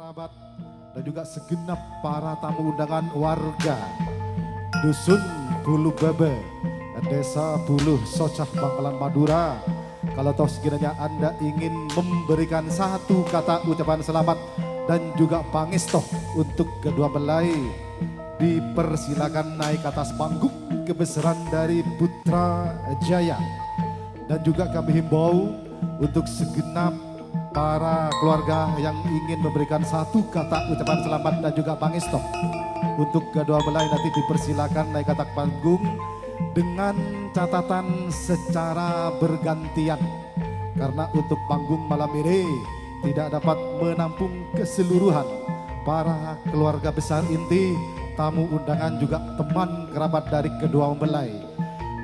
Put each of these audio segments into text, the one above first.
kerabat, dan juga segenap para tamu undangan warga Dusun Bulu Bebe, Desa Buluh Socah Bangkalan Madura. Kalau toh sekiranya Anda ingin memberikan satu kata ucapan selamat dan juga pangestu untuk kedua belai, dipersilakan naik ke atas panggung kebesaran dari Putra Jaya. Dan juga kami himbau untuk segenap para keluarga yang ingin memberikan satu kata ucapan selamat dan juga pangestu untuk kedua belai, nanti dipersilakan naik ke atas panggung dengan catatan secara bergantian, karena untuk panggung malam ini tidak dapat menampung keseluruhan para keluarga besar inti, tamu undangan, juga teman kerabat dari kedua mempelai.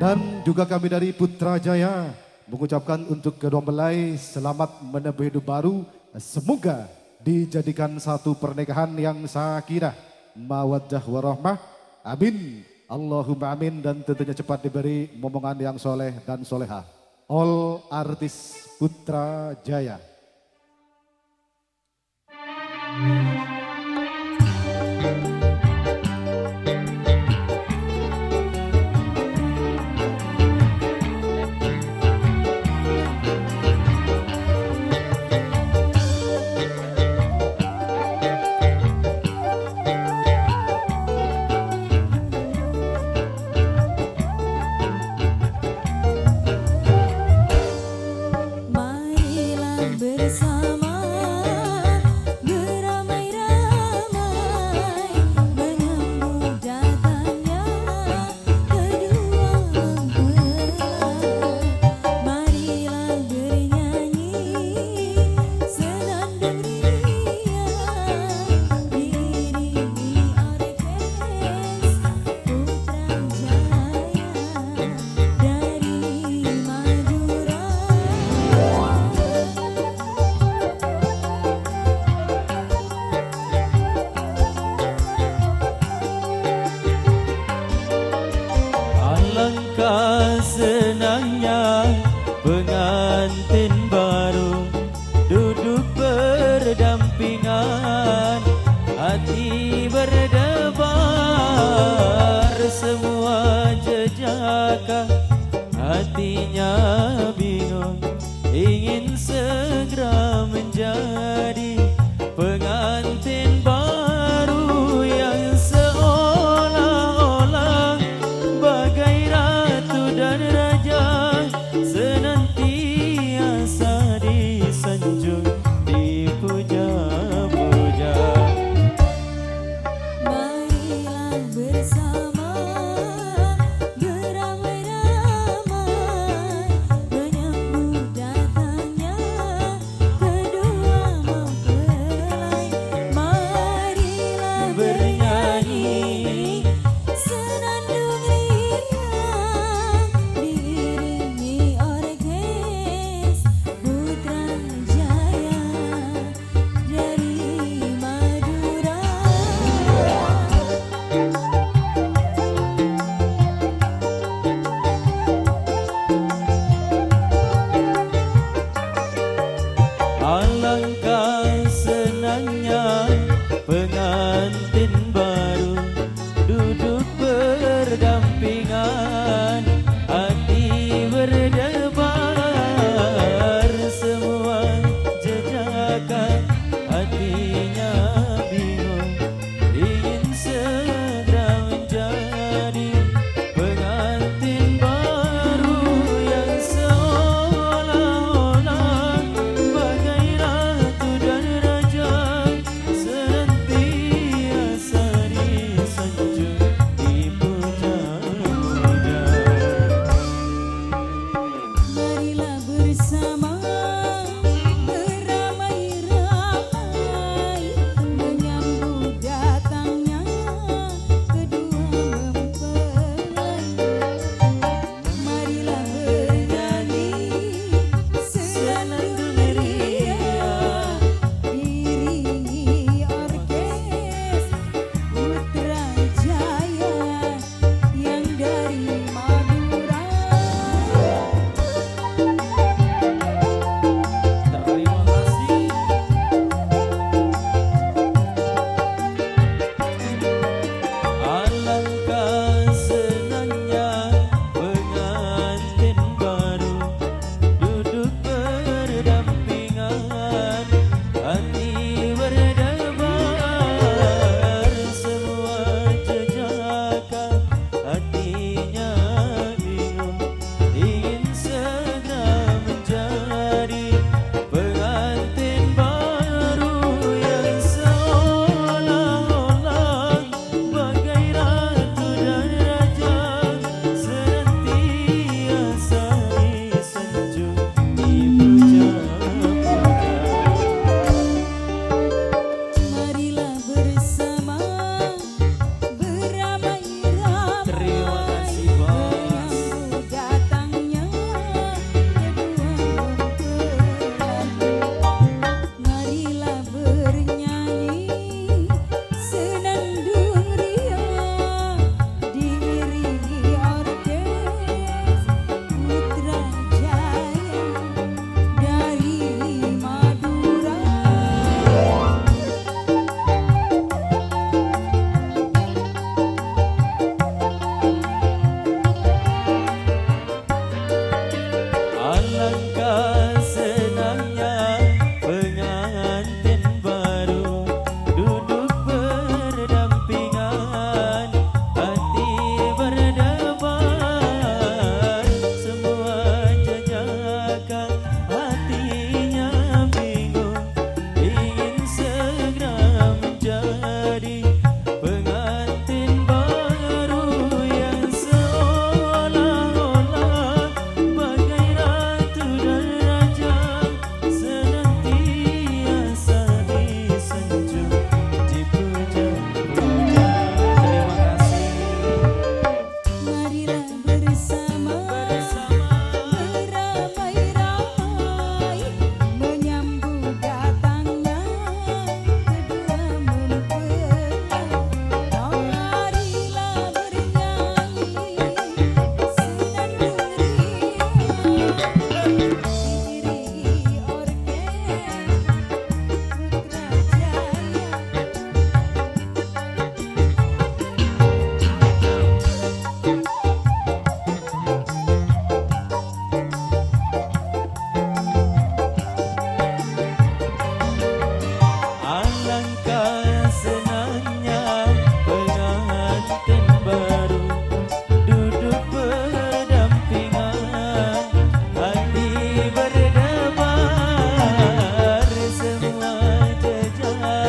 Dan juga kami dari Putra Jaya mengucapkan untuk kedua mempelai selamat menempuh hidup baru. Semoga dijadikan satu pernikahan yang sakinah, mawaddah warahmah. Amin. Allahumma amin. Dan tentunya cepat diberi momongan yang soleh dan soleha. All artis Putra Jaya. Alangkah senangnya pengantin baru duduk berdampingan, hati berdebar, semua jejaka hatinya bingung, ingin segera menjadi pengantin baru yang seolah-olah bagai ratu dan raja, senantiasa disanjung, dipuja-puja. Marilah bersama beramai-ramai menyambut datangnya kedua mempelai. Marilah bernyanyi senandung riang diiringi orkes Putra Jaya dari Madura. Alangkah senangnya pengantin baru duduk berdampingan, hati berdebar, semua jejaka hatinya bingung, ingin segera menjadi pengantin baru yang seolah-olah bagai ratu dan raja, senantiasa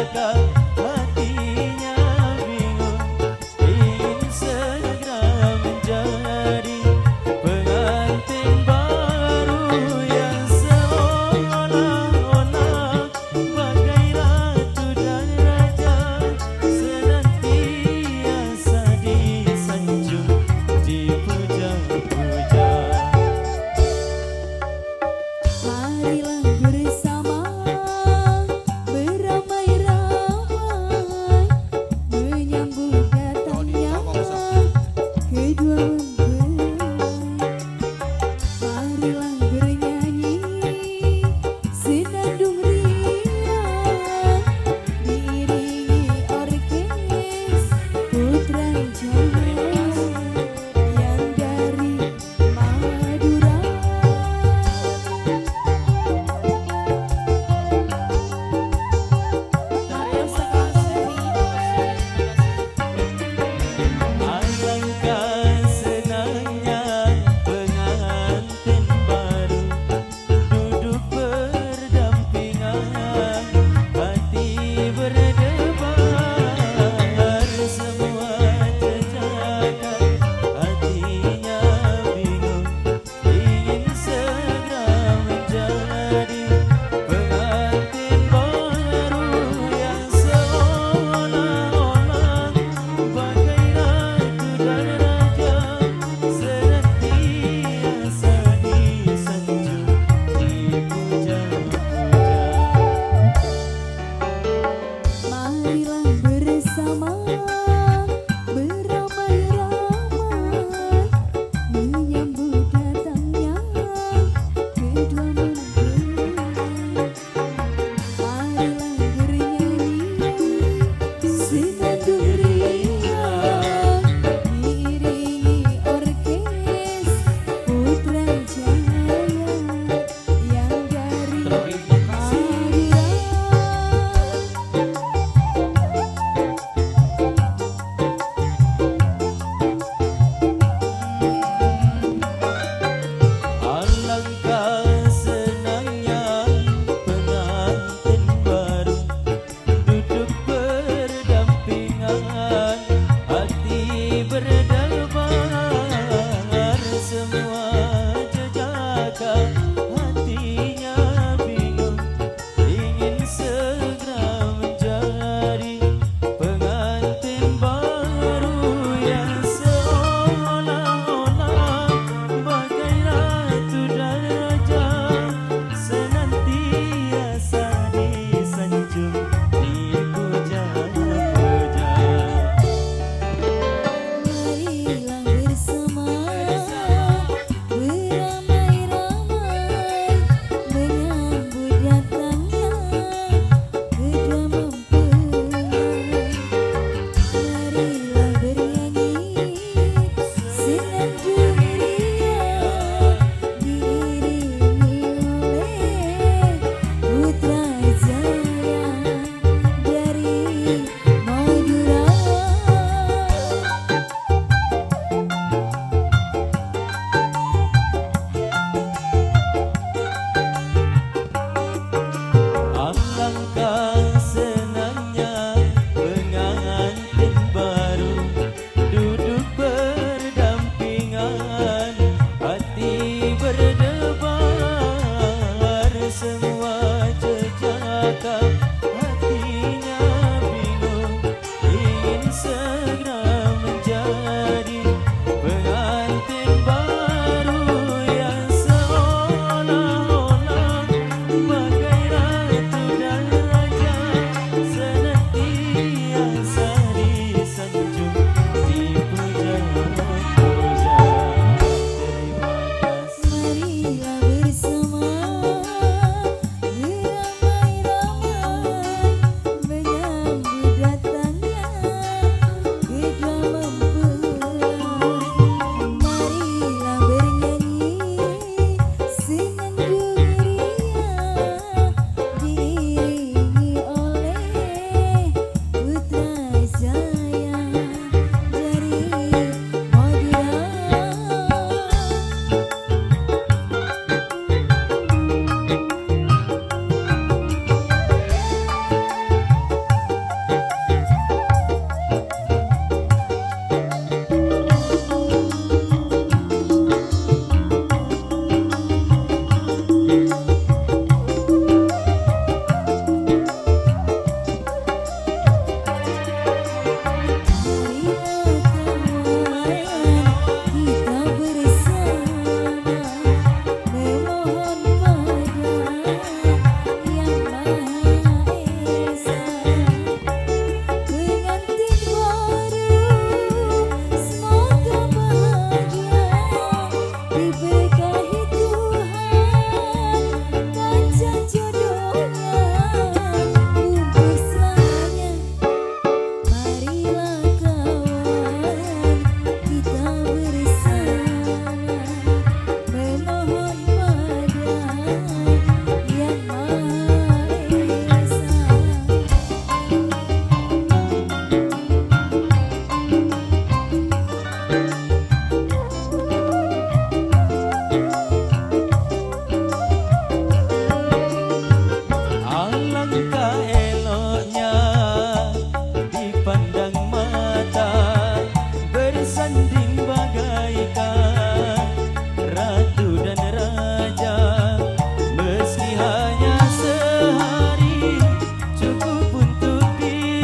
jaka hatinya bingung ingin segera menjadi pengantin baru yang seolah-olah bagai ratu dan raja senantiasa disanjung dipuja-puja. Marilah bersama beramai-ramai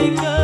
tinggal